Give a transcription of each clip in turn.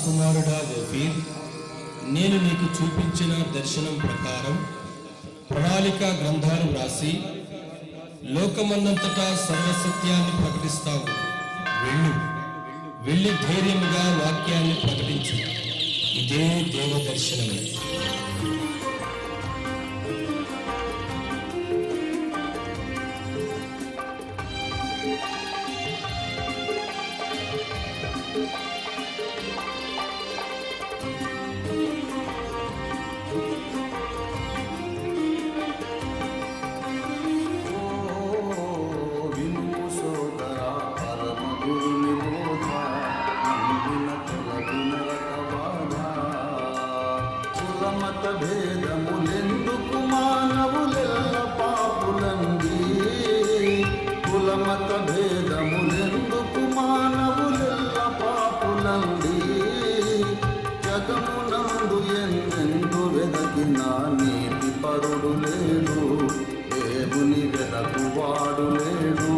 కుమారుడా ఓఫీర్, నేను నీకు చూపించిన దర్శనం ప్రకారం ప్రణాళిక గ్రంథాలు వ్రాసి లోకమందంతటా సర్వసత్యాన్ని ప్రకటిస్తావు. వెళ్ళి ధైర్యముగా వాక్యాన్ని ప్రకటించు. ఇదే దేవదర్శనమే. భేదములెందుకు మానవులెల్ల పాపులండి, కులమత భేదములెందుకు మానవులెల్ల పాపులండి. జగమునందు ఎన్నెందు వెదకినా నీతి పరుడు లేడు, దేవుని వెదకువాడు లేడు.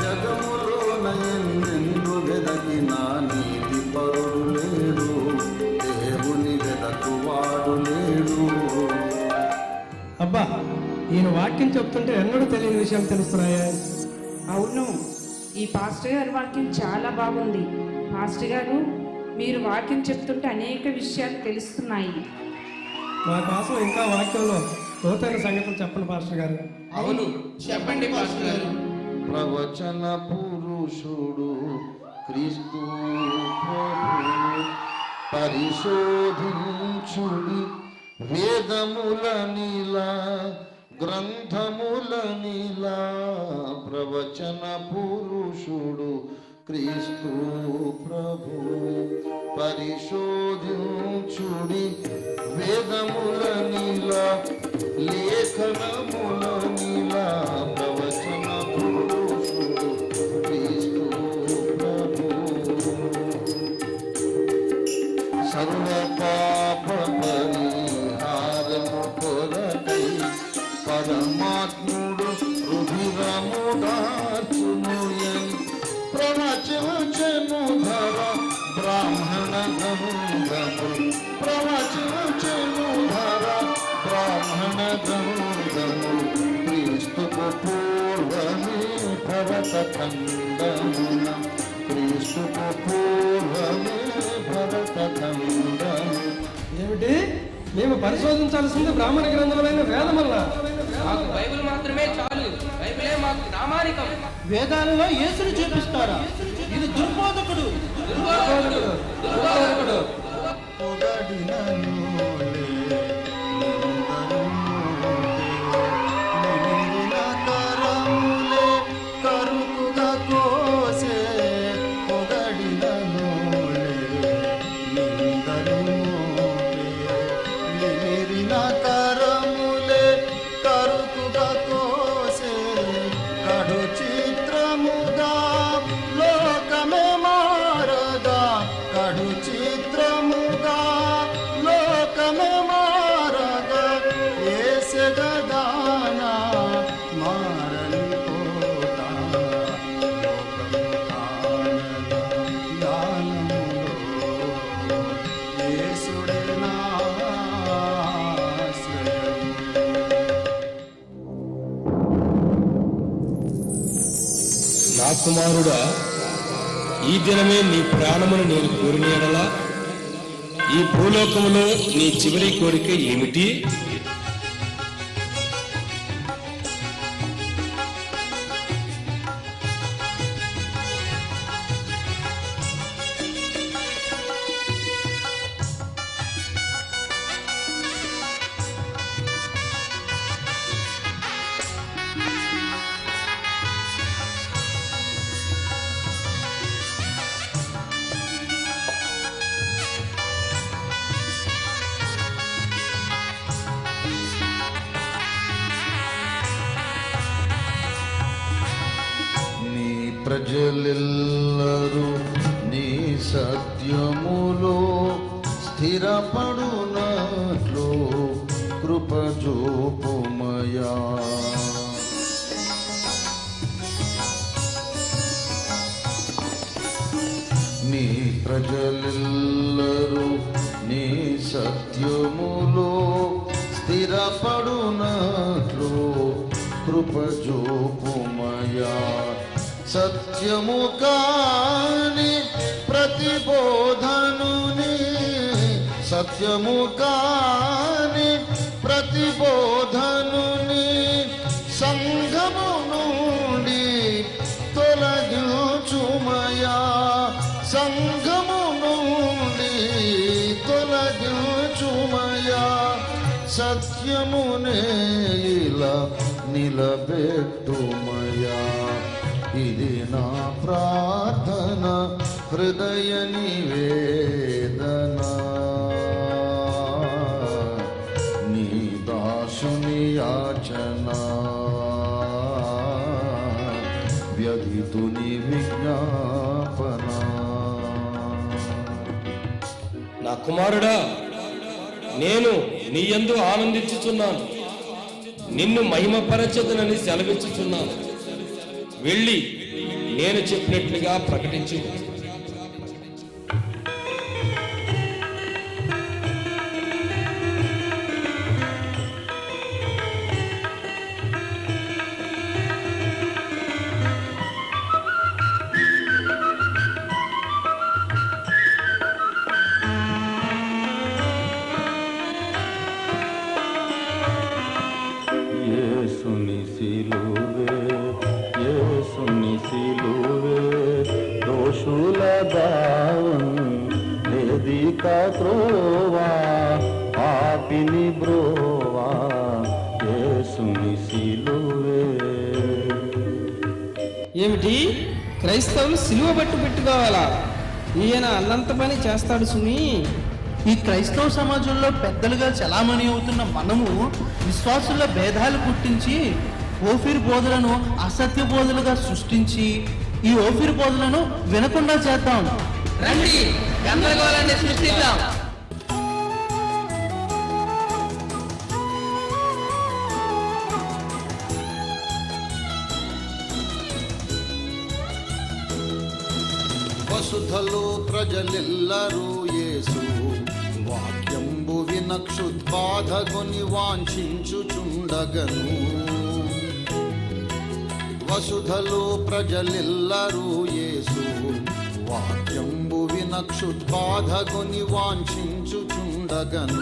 జగములోన ఎన్నెందు వెదకినా నీతి పరుడు లేడు, దేవుని వెదకువాడు లేడు. అబ్బా, ఈయన వాక్యం చెప్తుంటే ఎన్నడూ తెలియని విషయం తెలుస్తున్నాయా? అవును, ఈ పాస్టర్ గారి వాక్యం చాలా బాగుంది. పాస్టర్ గారు, మీరు వాక్యం చెప్తుంటే అనేక విషయాలు తెలుస్తున్నాయి. మా కోసం ఇంకా వాక్యంలో లోతైన సంగతులు చెప్పండి పాస్టర్ గారు. అవును, చెప్పండి పాస్టర్ గారు. ప్రవచన పురుషుడు క్రీస్తు ప్రభు, పరిశోధించుడి వేదముల నీలా గ్రంథముల నీలా. ప్రవచన పురుషుడు క్రీస్తు ప్రభు, పరిశోధించుడి వేదముల నీలా లేఖనముల నీలా. ప్రవచన పురుషుడు క్రీస్తు ప్రభు, సర్వ పాప పరిహారము కొరకై పరమాత్ముడు రుధిరము దాచునుయని ప్రవచించెను ధర బ్రాహ్మణ గ్రంథము. ప్రవచించెను ధర బ్రాహ్మణ గ్రంథము. క్రీస్తుకు పూర్వమే భరత ఖండమున, క్రీస్తుకు పూర్వమే భరత ఖండము. ఏమిటి? మేము పరిశోధించాల్సింది బ్రాహ్మణ గ్రంథములైన వేదమల్ల? మాకు బైబిల్ మాత్రమే చాలు. బైబిలే మాకు ప్రామాణికం. వేదాలలో యేసును చూపిస్తారా? ఇది దుర్బోధకుడు. కరుకుగా కోసే పొగడినోలే నిందరు నిమిరిన కరములే కరుకుగా కోసే కడు చిత్రముగా లోకమే మారగా, కడు చిత్రముగా లోకమే మారగా. ఏసెగదానా మారని కోట లోకము కానగా జ్ఞానములో యేసుడే నా ఆశ్రయము. నా కుమారుడా, ఈ దినమే నీ ప్రాణమును నేను కోరిన యెడల ఈ భూలోకములో నీ చివరి కోరిక ఏమిటి? ప్రజలెల్లరూ నీ సత్యములో స్థిరపడునట్లు కృప చూపుమయా. నీ ప్రజలెల్లరూ నీ సత్యములో స్థిరపడునట్లు కృప చూపుమయా. సత్యము కాని ప్రతిబోధనుని, సత్యము కాని ప్రతిబోధనుని సంఘము నుండి తొలగించుమయా. సంఘము నుండి తొలగించుమయా. సత్యమునే ఇలా నిలబెట్టుమయా. ఇది నా ప్రార్థన, హృదయ నివేదన. నీ దాసుని యాచన, వ్యధితుని విజ్ఞాపన. నా కుమారుడా, నేను నీ యందు ఆనందించుచున్నాను, నిన్ను మహిమపరచదనని సెలవిచ్చుచున్నాను. వెళ్ళి నేను చెప్పినట్లుగా ప్రకటించు. యేసుని సిలువే, యేసుని సిలువే, దోషుల దావం వేదిక త్రోవా, పాపిని బ్రోవా, యేసుని సిలువే. ఏమిటి, క్రైస్తవులు సిలువ బట్టు పెట్టుకోవాలా? ఈయన అన్నంత పని చేస్తాడు సుమి. ఈ క్రైస్తవ సమాజంలో పెద్దలుగా చలామణి అవుతున్న మనము విశ్వాసుల భేదాలు పుట్టించి ఓఫీర్ బోధలను అసత్య బోధలుగా సృష్టించి ఈ ఓఫీర్ బోధలను వినకుండా చేద్దాం. రండి, గందరగోళాన్ని సృష్టిద్దాం. వసుధలో ప్రజలెల్లరూ యేసు వాక్యంబు వినక్షుద్బాధగొని వాంఛించుచుండగను. వసుధలో ప్రజలెల్లరూ యేసు వాక్యంబు వినక్షుద్బాధగొని వాంఛించుచుండగను.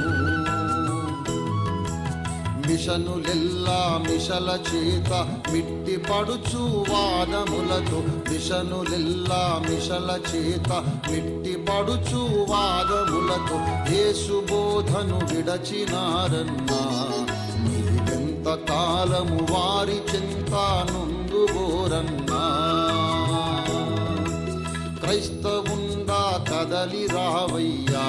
మిషనులెల్లా మిషల చేత మిట్టి పడుచు వాదములతో, మిషనులెల్లా మిషల చేత మిట్టి పడుచు వాదములతో యేసు బోధను విడచినారన్నా. నీవెంత కాలము వారి చింత నుందుబోరన్నా. క్రైస్తవుండా కదలి రావయ్యా,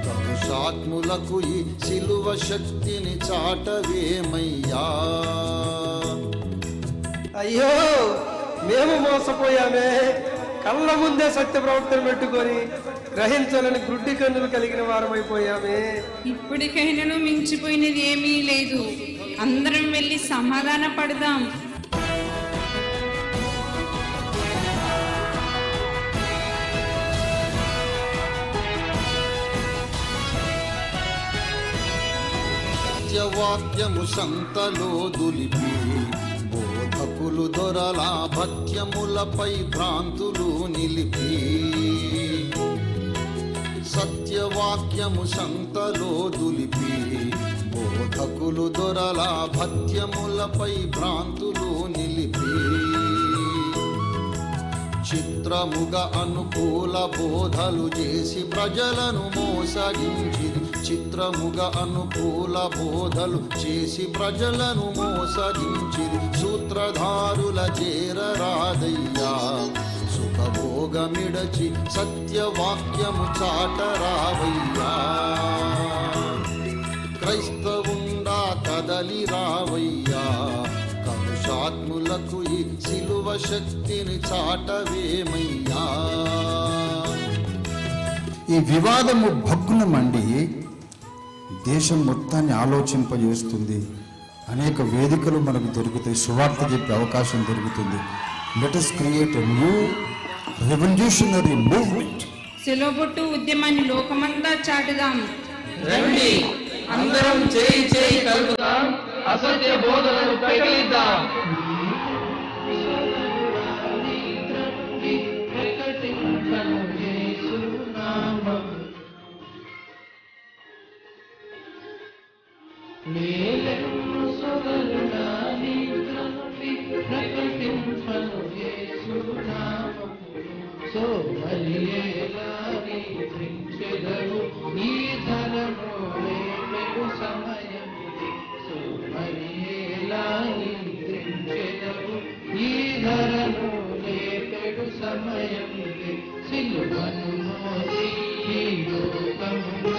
కలుషాత్ములకు ఈ సిలువ శక్తిని చాటవేమయ్యా. అయ్యో, మేము మోసపోయామే. కళ్ళ ముందే సత్య ప్రవర్తన పెట్టుకొని గ్రహించాలని గుడ్డి కన్నులు కలిగిన వారమైపోయామే. ఇప్పటికైనాను మించిపోయినది ఏమీ లేదు. అందరం వెళ్ళి సమాధాన పడదాం. సత్యవాక్యము సంతలో దులిపి బోధకులు దొరల భత్యములపై భ్రాంతులు నిలిపి. సత్యవాక్యము సంతలో దులిపి బోధకులు దొరల భత్యములపై భ్రాంతులు నిలిపి. చిత్రముగా అనుకూల బోధలు చేసి ప్రజలను మోసగించి, చిత్రముగా అనుకూల బోధలు చేసి ప్రజలను మోసగించి సూత్రధారుల చేరరాదయ్యా. సుఖభోగమిడచి సత్యవాక్యము చాటరావయ్యా. క్రైస్తవుండా కదలి రావయ్యా, కలుషాత్ములకు ఈ సిలువ శక్తిని చాటవేమయ్యా. ఈ వివాదము భగ్గున మండి దేశం మొత్తాన్ని ఆలోచింపజేస్తుంది. అనేక వేదికలు మనకు దొరుకుతాయి, సువార్త చెప్పే అవకాశం దొరుకుతుంది. Let us create a new revolutionary movement సెలవుబొట్టు ఉద్యమాన్ని లోకమంతా చాటుదాం. రండి అందరం చేయి చేయి కలుపుదాం, అసత్య బోధనను ప్రకటిద్దాం. సమయం సిలువను మోసి ఈ లోకమును